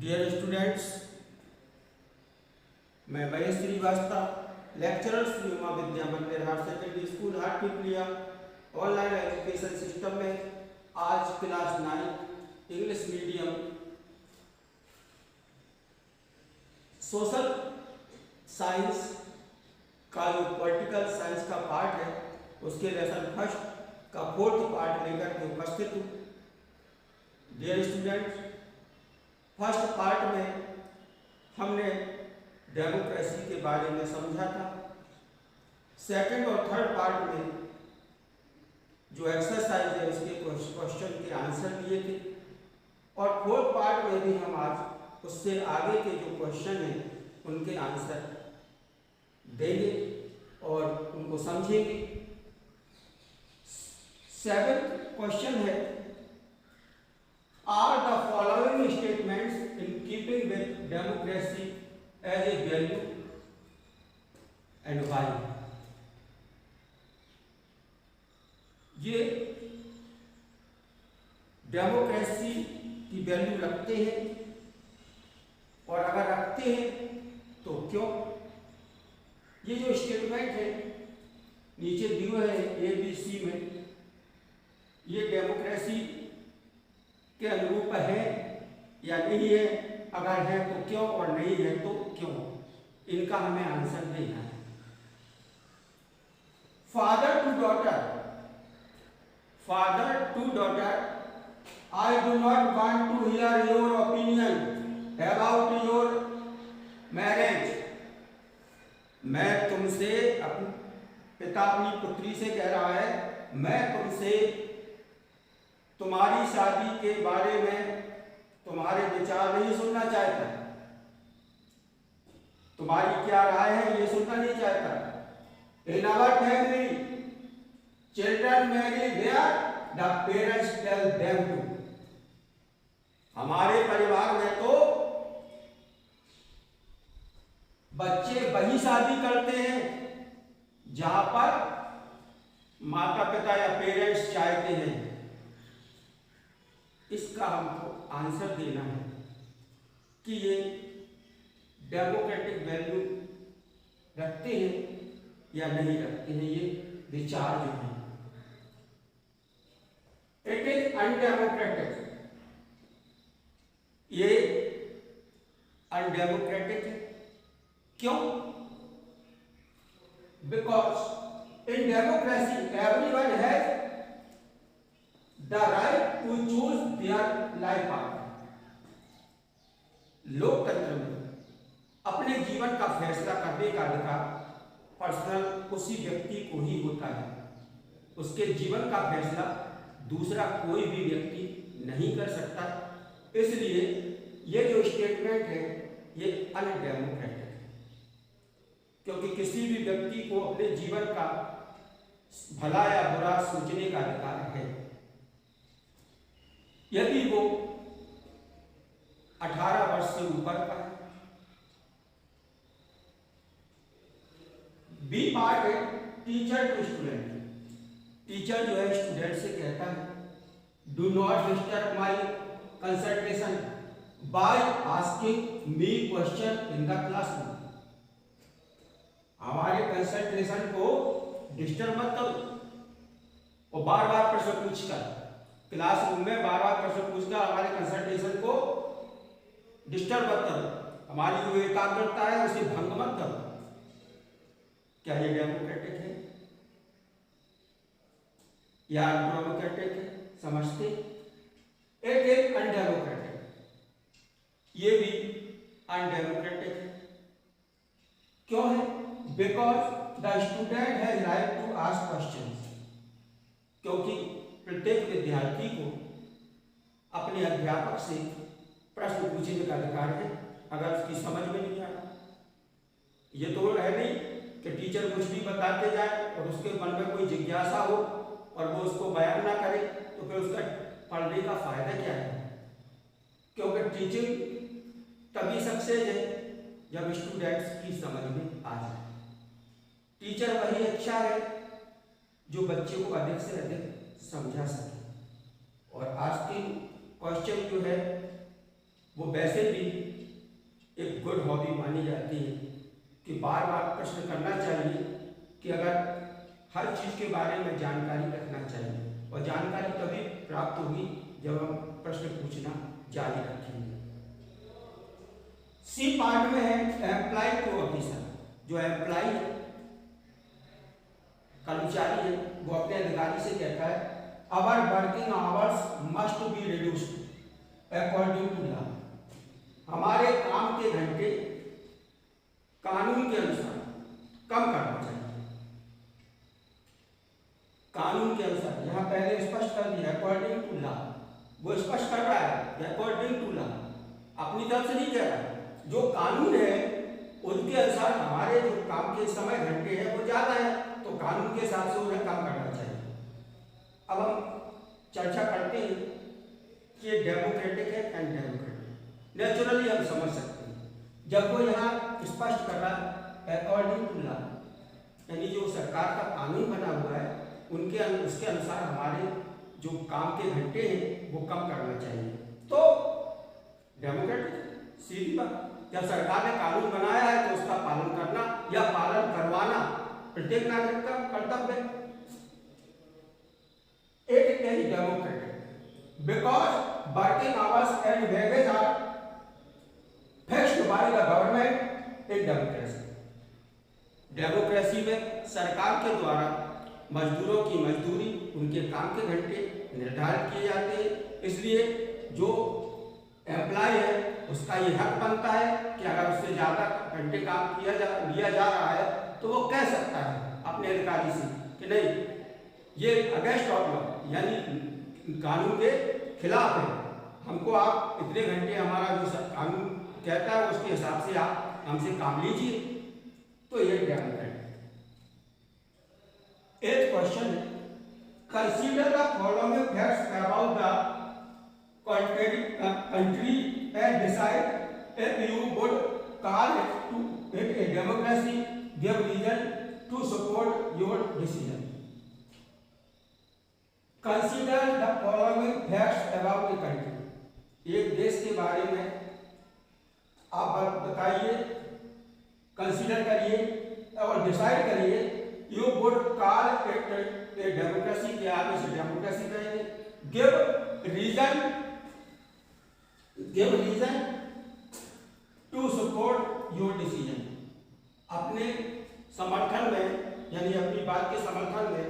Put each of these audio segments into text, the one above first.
Dear students, मैं Mahesh Shrivastava lecturer Shri Uma Vidya Mandir higher secondary school Hatpipliya online education system में आज class 9 English medium social science का जो पॉलिटिकल साइंस का पार्ट है उसके लेसन फर्स्ट का 4th पार्ट लेकर के उपस्थित हूँ। डियर स्टूडेंट्स, फर्स्ट पार्ट में हमने डेमोक्रेसी के बारे में समझा था। सेकंड और थर्ड पार्ट में जो एक्सरसाइज है उसके क्वेश्चन के आंसर दिए थे और फोर्थ पार्ट में भी हम आज उससे आगे के जो क्वेश्चन हैं उनके आंसर देंगे और उनको समझेंगे। 7th क्वेश्चन है, are the following statements in keeping with democracy as a value and why. ये डेमोक्रेसी की वैल्यू रखते हैं और अगर रखते हैं तो क्यों। ये जो स्टेटमेंट है नीचे दिए है ABC में, ये डेमोक्रेसी के अनुरूप है या नहीं है, अगर है तो क्यों और नहीं है तो क्यों, इनका हमें आंसर देना है। Father to daughter, I do not want to hear your opinion about your marriage। मैं तुमसे पिता अपनी पुत्री से कह रहा है, मैं तुमसे तुम्हारी शादी के बारे में तुम्हारे विचार नहीं सुनना चाहता, तुम्हारी क्या राय है ये सुनना नहीं चाहता। In our family children marry where the parents tell them to. हमारे परिवार में तो बच्चे वही शादी करते हैं जहां पर माता पिता या पेरेंट्स चाहते हैं। इसका हमको आंसर देना है कि ये डेमोक्रेटिक वैल्यू रखते हैं या नहीं रखते हैं, ये विचार जो है। इट इज अनडेमोक्रेटिक, ये अनडेमोक्रेटिक है। क्यों? Because in democracy everyone has the right to choose their life partner. लोकतंत्र में अपने जीवन का फैसला करने का अधिकार पर्सनल उसी व्यक्ति को ही होता है, उसके जीवन का फैसला दूसरा कोई भी व्यक्ति नहीं कर सकता। इसलिए ये जो स्टेटमेंट है ये अनडेमोक्रेटिक है, क्योंकि किसी भी व्यक्ति को अपने जीवन का भला या बुरा सोचने का अधिकार है। यदि वो 18 वर्ष से ऊपर का है। बी पार्ट है टीचर टू स्टूडेंट। टीचर जो है स्टूडेंट से कहता है, do not disturb my concentration by asking me question in the classroom. हमारे कंसंट्रेशन को डिस्टर्ब मत करो और बार बार प्रश्न पूछकर, क्लासरूम में बार बार प्रश्न पूछकर हमारे कंसंट्रेशन को डिस्टर्ब मत करो, हमारी जो एकाग्रता है उसे भंग मत करो। क्या ये डेमोक्रेटिक है या अनडेमोक्रेटिक है? समझते? इट इज अनडेमोक्रेटिक, ये भी अनडेमोक्रेटिक है। क्यों है? Because the student has right to ask questions. क्योंकि प्रत्येक विद्यार्थी को अपने अध्यापक से प्रश्न पूछने का अधिकार है अगर उसकी समझ में नहीं आ रहा। ये तो है नहीं कि टीचर कुछ भी बताते जाए और उसके मन में कोई जिज्ञासा हो और वो उसको बयान ना करे तो फिर उसका पढ़ने का फायदा क्या है। क्योंकि टीचिंग तभी सक्सेस है जब स्टूडेंट्स की समझ में आ जाए। टीचर वही अच्छा है जो बच्चे को अधिक से अधिक समझा सके। और आज की क्वेश्चन जो है वो वैसे भी एक गुड हॉबी मानी जाती है कि बार बार प्रश्न करना चाहिए, कि अगर हर चीज़ के बारे में जानकारी रखना चाहिए, और जानकारी तभी प्राप्त होगी जब हम प्रश्न पूछना जारी रखेंगे। सी पार्ट में है एम्प्लॉय टू ऑफिसर। जो एम्प्लॉय है, कर्मचारी है, वो अपने अधिकारी से कहता है our working hours must be reduced according to law. हमारे काम के घंटे कानून के अनुसार कम करना चाहिए। कानून के अनुसार, यहाँ पहले स्पष्ट कर दिया अकॉर्डिंग टू लॉ, वो स्पष्ट कर रहा है अकॉर्डिंग टू लॉ, अपनी तरफ से नहीं कह रहा। जो कानून है उनके अनुसार हमारे जो काम के समय घंटे हैं वो ज़्यादा है, तो कानून के हिसाब से उन्हें कम करना चाहिए। अब हम चर्चा करते हैं कि ये डेमोक्रेटिक है अनडेमोक्रेटिक। नेचुरली हम समझ सकते हैं जब वो यहाँ स्पष्ट कर रहा है अकॉर्डिंग टू लॉ, यानी जो सरकार का कानून बना हुआ है उसके अनुसार हमारे जो काम के घंटे हैं वो कम करना चाहिए, तो डेमोक्रेटिक। सीधी बात, जब सरकार ने कानून बनाया है तो उसका पालन करना या पालन करवाना प्रत्येक नागरिक का कर्तव्य है। It is democratic because working hours and wages are fixed by the government in democracy. Democracy में सरकार के द्वारा मजदूरों की मजदूरी, उनके काम के घंटे निर्धारित किए जाते हैं। इसलिए जो एम्प्लॉय है उसका ये हक बनता है कि अगर उससे ज़्यादा घंटे काम लिया जा रहा है तो वो कह सकता है अपने अधिकारी से कि नहीं ये अगेंस्ट ऑफ लॉ, यानी कानून के खिलाफ है, हमको आप इतने घंटे हमारा जो कानून कहता है उसके हिसाब से आप हमसे काम लीजिए। तो ये डेमोक्रेटिक। एथ क्वेश्चन है, consider the following facts about the country and decide if you would call it a democracy. Give reason to support your decision. Consider the following facts about the country. एक देश के बारे में आप बताइए, consider करिए और डिसाइड करिए। You would call it a democracy, क्या आप इसे डेमोक्रेसी कहेंगे? Give reason to support your decision. अपने समर्थन में, यानी अपनी बात के समर्थन में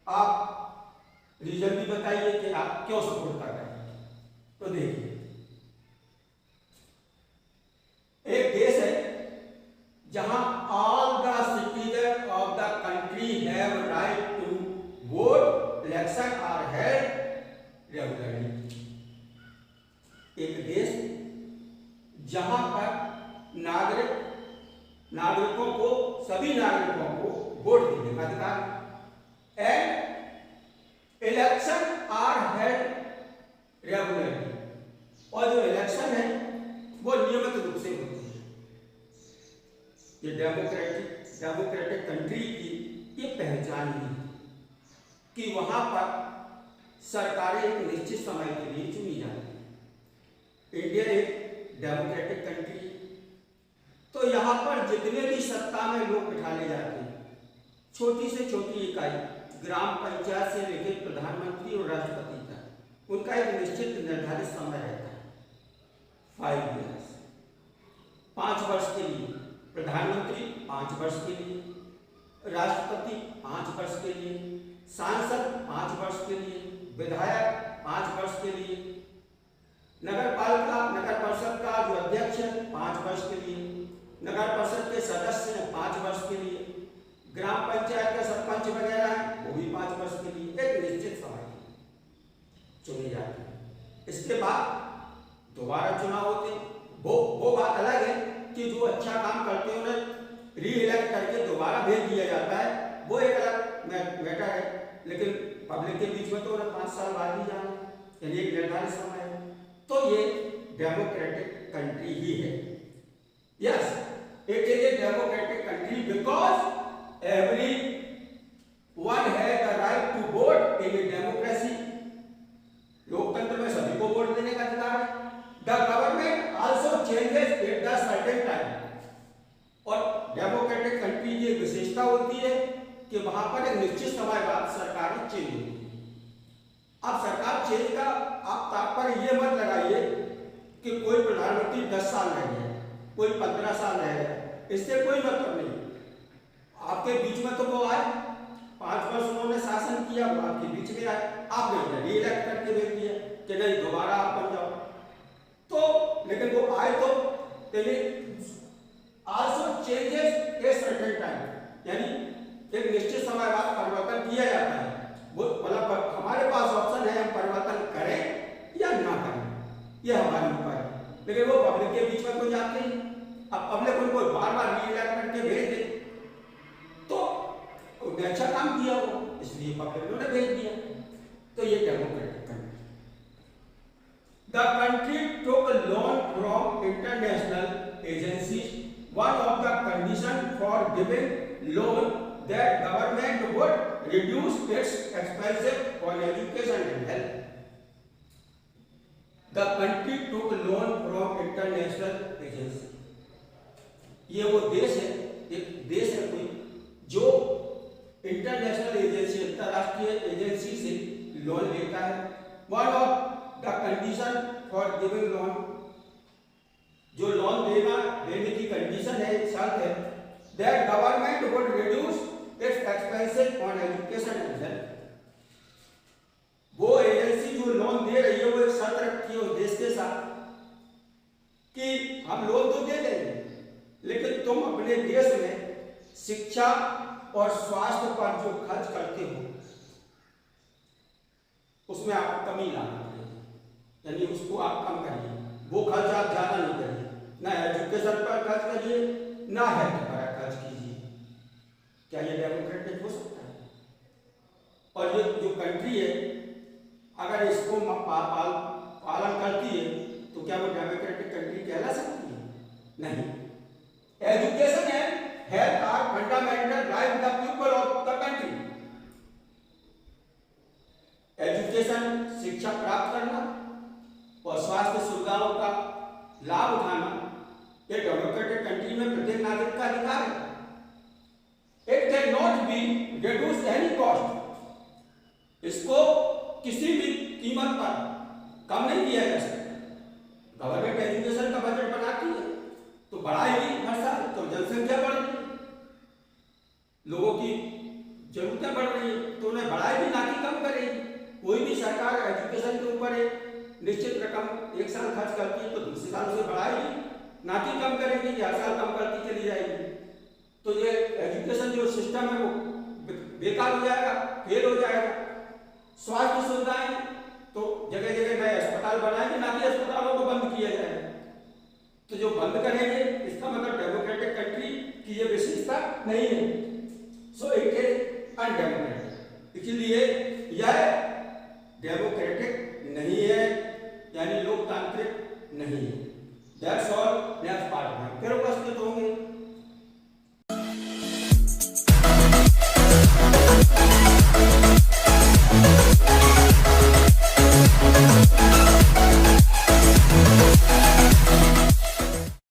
आप रीजन भी बताइए कि आप क्यों सपोर्ट कर रहे हैं। तो देखिए, एक देश है जहां all the citizen of the country have right to vote, election are held regularly. एक देश जहां पर नागरिकों को, सभी नागरिकों को वोट देने का अधिकार, and election are held regularly, और जो इलेक्शन है वो नियमित रूप से होते हैं। ये डेमोक्रेटिक कंट्री की ये पहचान है कि वहां पर सरकारें एक निश्चित समय के लिए चुनी जाती है। इंडिया एक डेमोक्रेटिक कंट्री, तो यहाँ पर जितने भी सत्ता में लोग बिठाले जाते हैं, छोटी से छोटी इकाई, ग्राम पंचायत से लेकर प्रधानमंत्री और राष्ट्रपति तक, उनका एक निश्चित निर्धारित समय रहता है, 5 years। 5 वर्ष के लिए प्रधानमंत्री, 5 वर्ष के लिए राष्ट्रपति, 5 वर्ष के लिए सांसद, 5 वर्ष के लिए विधायक, 5 वर्ष के लिए नगर परिषद का जो अध्यक्ष है 5 वर्ष के लिए, नगर परिषद के सदस्य हैं 5 वर्ष के लिए, ग्राम पंचायत के सरपंच वगैरह हैं वो भी 5 वर्ष के लिए एक निश्चित समय चुने जाते हैं। इसके बाद दोबारा चुनाव होते हैं। वो बात अलग है कि जो अच्छा काम करते हैं उन्हें री इलेक्ट करके दोबारा भेज दिया जाता है, वो एक अलग मैटर है, लेकिन पब्लिक के बीच में तो उन्हें 5 साल बाद ही जाना, यानी एक निर्धारित समय है। तो ये डेमोक्रेटिक कंट्री ही है। Yes, it is a democratic country because everyone has the right to vote in a democracy. लोकतंत्र में सभी को वोट देने का अधिकार है। द गवर्नमेंट कि वहां पर एक निश्चित समय बाद सरकारें चेंज होती है। अब सरकार चेंज का आप तात्पर्य ये मत लगाइए कि कोई प्रधानमंत्री 10 साल रह गया, कोई 15 साल रह गया, इससे कोई मतलब नहीं। आपके बीच में तो वो आए, 5 वर्ष उन्होंने शासन किया, वो आपके बीच में आए, आपने रीइलेक्ट करके भेज दिया कि नहीं दोबारा आप बन जाओ। तो लेकिन वो आए तो also changes a certain time, यानी एक निश्चित समय बाद परिवर्तन किया जाता है। वो मतलब हमारे पास ऑप्शन है, हम परिवर्तन करें या ना करें, ये हमारे ऊपर है। लेकिन वो पब्लिक के बीच में तो जाते हैं। अब पब्लिक उनको बार बार रीइलेक्ट करके भेज दे तो उन्होंने अच्छा काम किया हो, इसलिए पब्लिक ने भेज दिया। तो ये democratic country. The country took loan from international agencies. One of the condition for giving loan that government would reduce its expenses on education and health. The country took loan from international agency. ये वो देश है, एक देश है कोई जो international agency, अंतरराष्ट्रीय एजेंसी से लोन लेता है। One of the condition for giving loan, जो लोन देने की कंडीशन है, शर्त है, that government would reduce its expenses on education and health. वो एजेंसी जो लोन दे रही है वो एक शर्त रखती है उस देश के साथ कि हम लोन तो दे देंगे लेकिन तुम अपने देश में शिक्षा और स्वास्थ्य पर जो खर्च करते हो उसमें आप कमी लाना पड़ेगी, यानी उसको आप कम करिए, वो खर्च आप ज्यादा नहीं करिए, ना एजुकेशन पर खर्च करिए ना हेल्थ पर खर्च कीजिए। क्या ये डेमोक्रेटिक हो सकता है? और ये जो कंट्री है अगर इसको पालन करती है तो क्या वो डेमोक्रेटिक कंट्री कहला सकती है? नहीं। Education and health are fundamental right the people of the country. Education, शिक्षा प्राप्त करना और स्वास्थ्य सुविधाओं का लाभ उठाना ये डेमोक्रेटिक कंट्री में प्रत्येक नागरिक का अधिकार है। It cannot be reduced any cost. इसको किसी भी कीमत पर कम नहीं किया जा सकता। गवर्नमेंट एजुकेशन का बजट बनाती है तो बढ़ाएगी हर साल, तो जनसंख्या बढ़ रही है, लोगों की जरूरतें बढ़ रही है तो उन्हें बढ़ाएगी ना कि कम करेगी। कोई भी सरकार एजुकेशन के ऊपर एक निश्चित रकम एक साल खर्च करती है तो दूसरे साल उसे बढ़ाएगी ना कि कम करेगी, हर साल कम करती चली जाएगी। तो ये एजुकेशन जो सिस्टम है वो बेकार हो जाएगा, फेल हो जाएगा। स्वास्थ्य सुविधाएं तो जगह जगह नए अस्पताल बनाएंगे ना कि अस्पतालों को बंद किया जाएगा। तो जो बंद करेंगे इसका मतलब डेमोक्रेटिक कंट्री की ये विशेषता नहीं है। सो इट इज अनडेमोक्रेटिक, इसलिए यह डेमोक्रेटिक नहीं है, यानी लोकतांत्रिक नहीं है। That's all.